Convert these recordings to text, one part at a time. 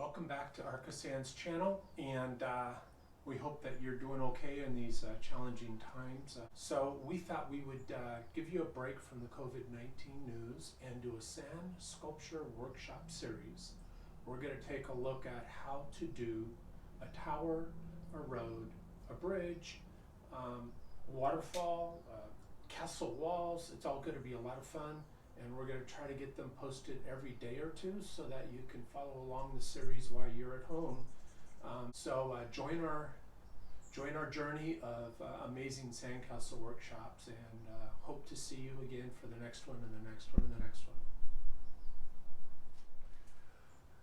Welcome back to Archisand's channel, and we hope that you're doing okay in these challenging times. So we thought we would give you a break from the COVID-19 news and do a sand sculpture workshop series. We're going to take a look at how to do a tower, a road, a bridge, waterfall, castle walls. It's all going to be a lot of fun. And we're going to try to get them posted every day or two so that you can follow along the series while you're at home. Join our journey of amazing sandcastle workshops, and hope to see you again for the next one and the next one and the next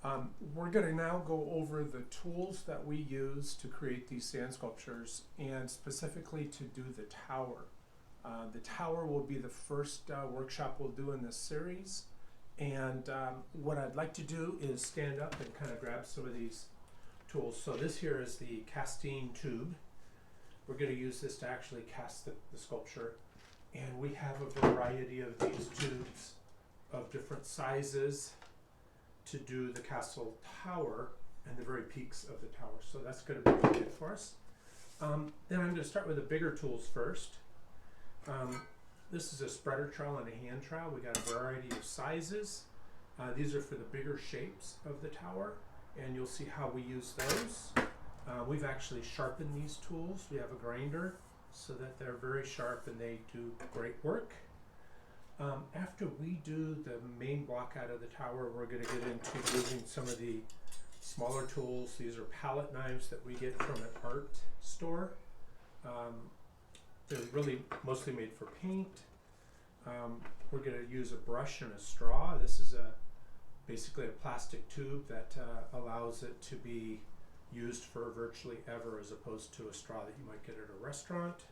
one. We're going to now go over the tools that we use to create these sand sculptures, and specifically to do the tower. The tower will be the first workshop we'll do in this series, and what I'd like to do is stand up and kind of grab some of these tools. So this here is the casting tube. We're going to use this to actually cast the sculpture, and we have a variety of these tubes of different sizes to do the castle tower and the very peaks of the tower. So that's going to be good for us. Then I'm going to start with the bigger tools first. This is a spreader trowel and a hand trowel. We got a variety of sizes. These are for the bigger shapes of the tower, and you'll see how we use those. We've actually sharpened these tools. We have a grinder so that they're very sharp and they do great work. After we do the main block out of the tower, we're going to get into using some of the smaller tools. These are palette knives that we get from an art store. They're really mostly made for paint. We're going to use a brush and a straw. This is basically a plastic tube that allows it to be used for virtually ever, as opposed to a straw that you might get at a restaurant.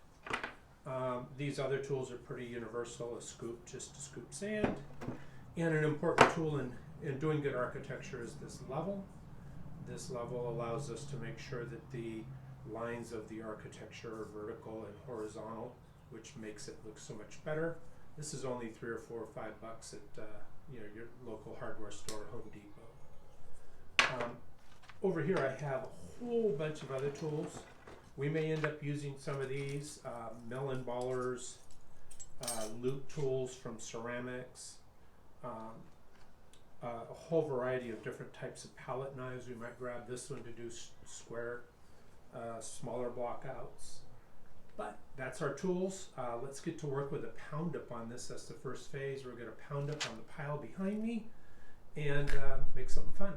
These other tools are pretty universal. A scoop, just to scoop sand. And an important tool in doing good architecture is this level. This level allows us to make sure that the lines of the architecture are vertical and horizontal, which makes it look so much better. This is only $3 or $4 or $5 at your local hardware store, Home Depot. Over here I have a whole bunch of other tools. We may end up using some of these melon ballers, loop tools from ceramics, a whole variety of different types of palette knives. We might grab this one to do square, smaller block outs. But that's our tools. Let's get to work with a pound up on this. That's the first phase. We're going to pound up on the pile behind me and make something fun.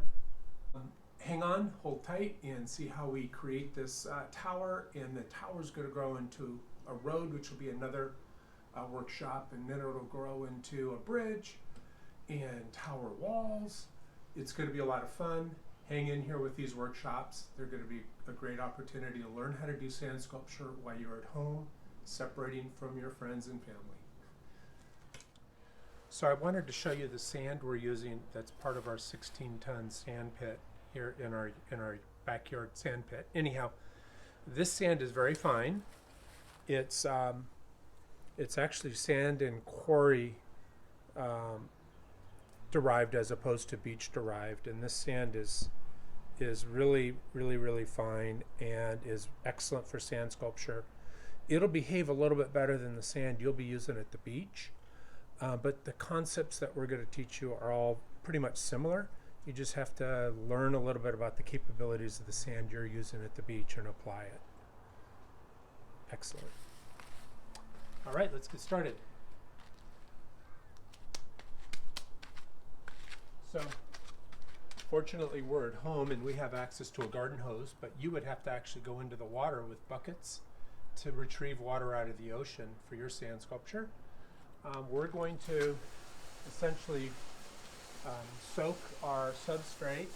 Hang on, hold tight, and see how we create this tower. And the tower is going to grow into a road, which will be another workshop, and then it'll grow into a bridge and tower walls. It's going to be a lot of fun. Hang in here with these workshops. They're going to be a great opportunity to learn how to do sand sculpture while you're at home, separating from your friends and family. So I wanted to show you the sand we're using. That's part of our 16-ton sand pit here in our backyard sand pit. Anyhow, this sand is very fine. It's actually sand and quarry derived as opposed to beach derived, and this sand is really fine and is excellent for sand sculpture. It'll behave a little bit better than the sand you'll be using at the beach, but the concepts that we're going to teach you are all pretty much similar. You just have to learn a little bit about the capabilities of the sand you're using at the beach and apply it. Excellent. All right, let's get started. So, fortunately we're at home and we have access to a garden hose, but you would have to actually go into the water with buckets to retrieve water out of the ocean for your sand sculpture. We're going to essentially soak our substrate,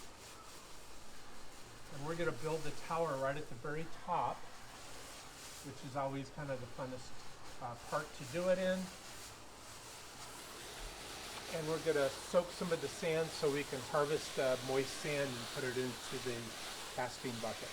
and we're going to build the tower right at the very top, which is always kind of the funnest part to do it in. And we're going to soak some of the sand so we can harvest moist sand and put it into the casting bucket.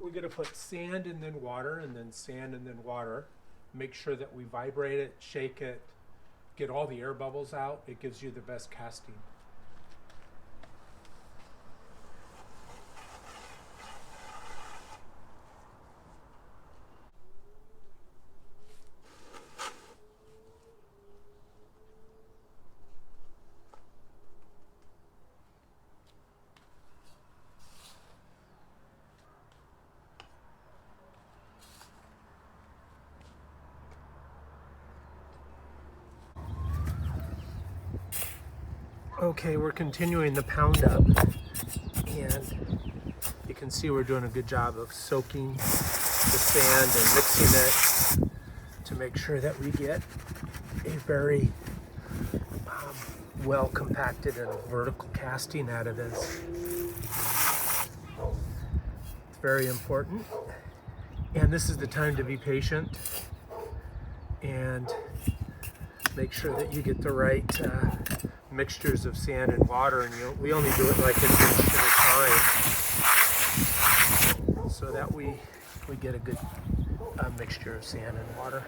we're going to put sand and then water and then sand and then water. Make sure that we vibrate it, shake it, get all the air bubbles out. It gives you the best casting. Okay, we're continuing the pound up, and you can see we're doing a good job of soaking the sand and mixing it to make sure that we get a very well compacted and vertical casting out of this. It's very important, and this is the time to be patient and make sure that you get the right mixtures of sand and water, and we only do it like an inch at a time so that we get a good mixture of sand and water.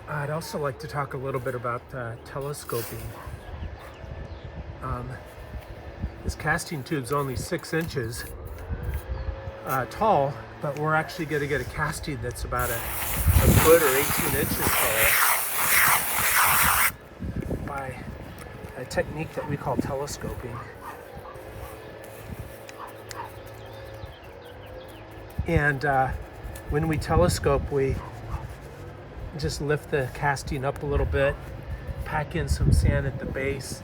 I'd also like to talk a little bit about telescoping. This casting tube's only 6 inches tall, but we're actually going to get a casting that's about a foot or 18 inches tall by a technique that we call telescoping. And when we telescope, we just lift the casting up a little bit, pack in some sand at the base,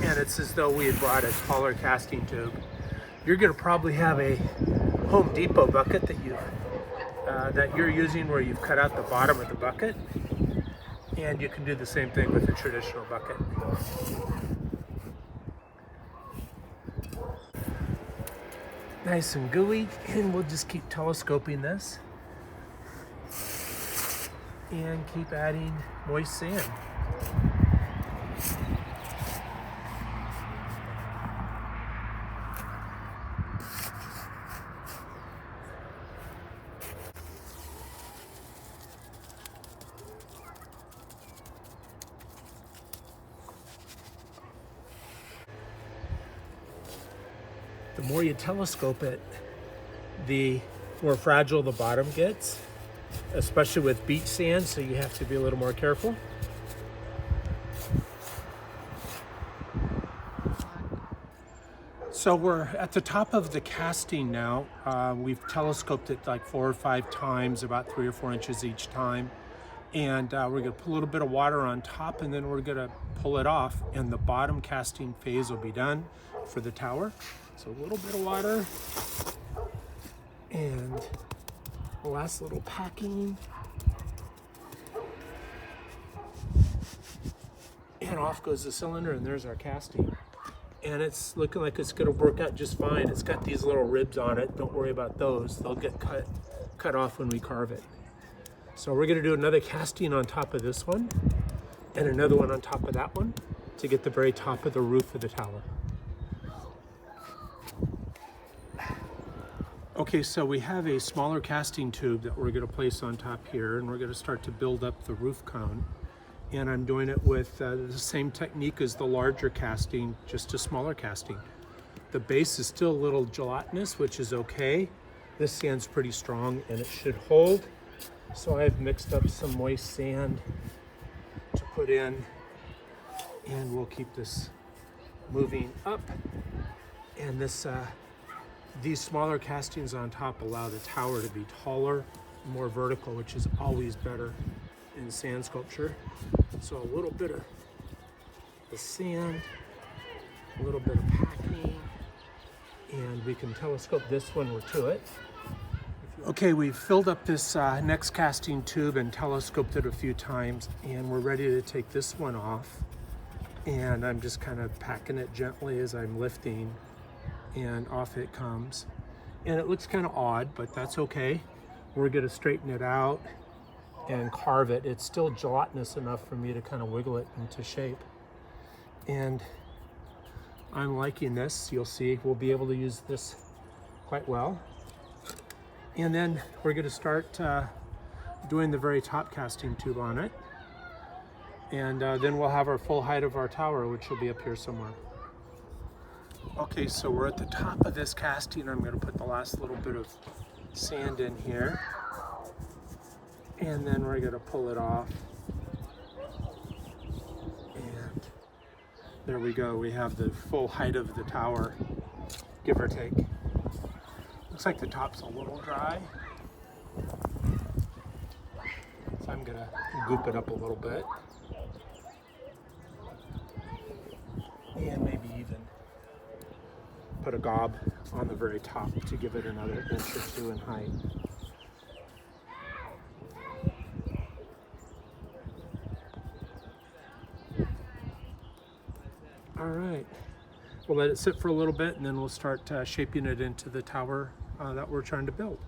and it's as though we had brought a taller casting tube. You're going to probably have a Home Depot bucket that you're using where you've cut out the bottom of the bucket, and you can do the same thing with a traditional bucket. Nice and gooey, and we'll just keep telescoping this and keep adding moist sand. The more you telescope it, the more fragile the bottom gets, especially with beach sand, so you have to be a little more careful. So we're at the top of the casting now. We've telescoped it like 4 or 5 times, about 3 or 4 inches each time. And we're gonna put a little bit of water on top, and then we're gonna pull it off, and the bottom casting phase will be done for the tower. So a little bit of water, and the last little packing, and off goes the cylinder, and there's our casting. And it's looking like it's gonna work out just fine. It's got these little ribs on it. Don't worry about those. They'll get cut off when we carve it. So we're gonna do another casting on top of this one, and another one on top of that one to get the very top of the roof of the tower. Okay, so we have a smaller casting tube that we're going to place on top here, and we're going to start to build up the roof cone. And I'm doing it with the same technique as the larger casting, just a smaller casting. The base is still a little gelatinous, which is okay. This sand's pretty strong and it should hold. So I've mixed up some moist sand to put in, and we'll keep this moving up. And these smaller castings on top allow the tower to be taller, more vertical, which is always better in sand sculpture. So a little bit of the sand, a little bit of packing, and we can telescope this when we're to it. Okay, we've filled up this next casting tube and telescoped it a few times, and we're ready to take this one off. And I'm just kind of packing it gently as I'm lifting, and off it comes. And it looks kind of odd, but that's okay. we're going to straighten it out and carve it. It's still gelatinous enough for me to kind of wiggle it into shape. And I'm liking this. You'll see we'll be able to use this quite well. And then we're going to start doing the very top casting tube on it. And then we'll have our full height of our tower, which will be up here somewhere. Okay, so we're at the top of this casting. I'm going to put the last little bit of sand in here. And then we're going to pull it off. And there we go. We have the full height of the tower, give or take. Looks like the top's a little dry. So I'm going to goop it up a little bit. And maybe even put a gob on the very top to give it another inch or two in height. All right, we'll let it sit for a little bit and then we'll start shaping it into the tower that we're trying to build.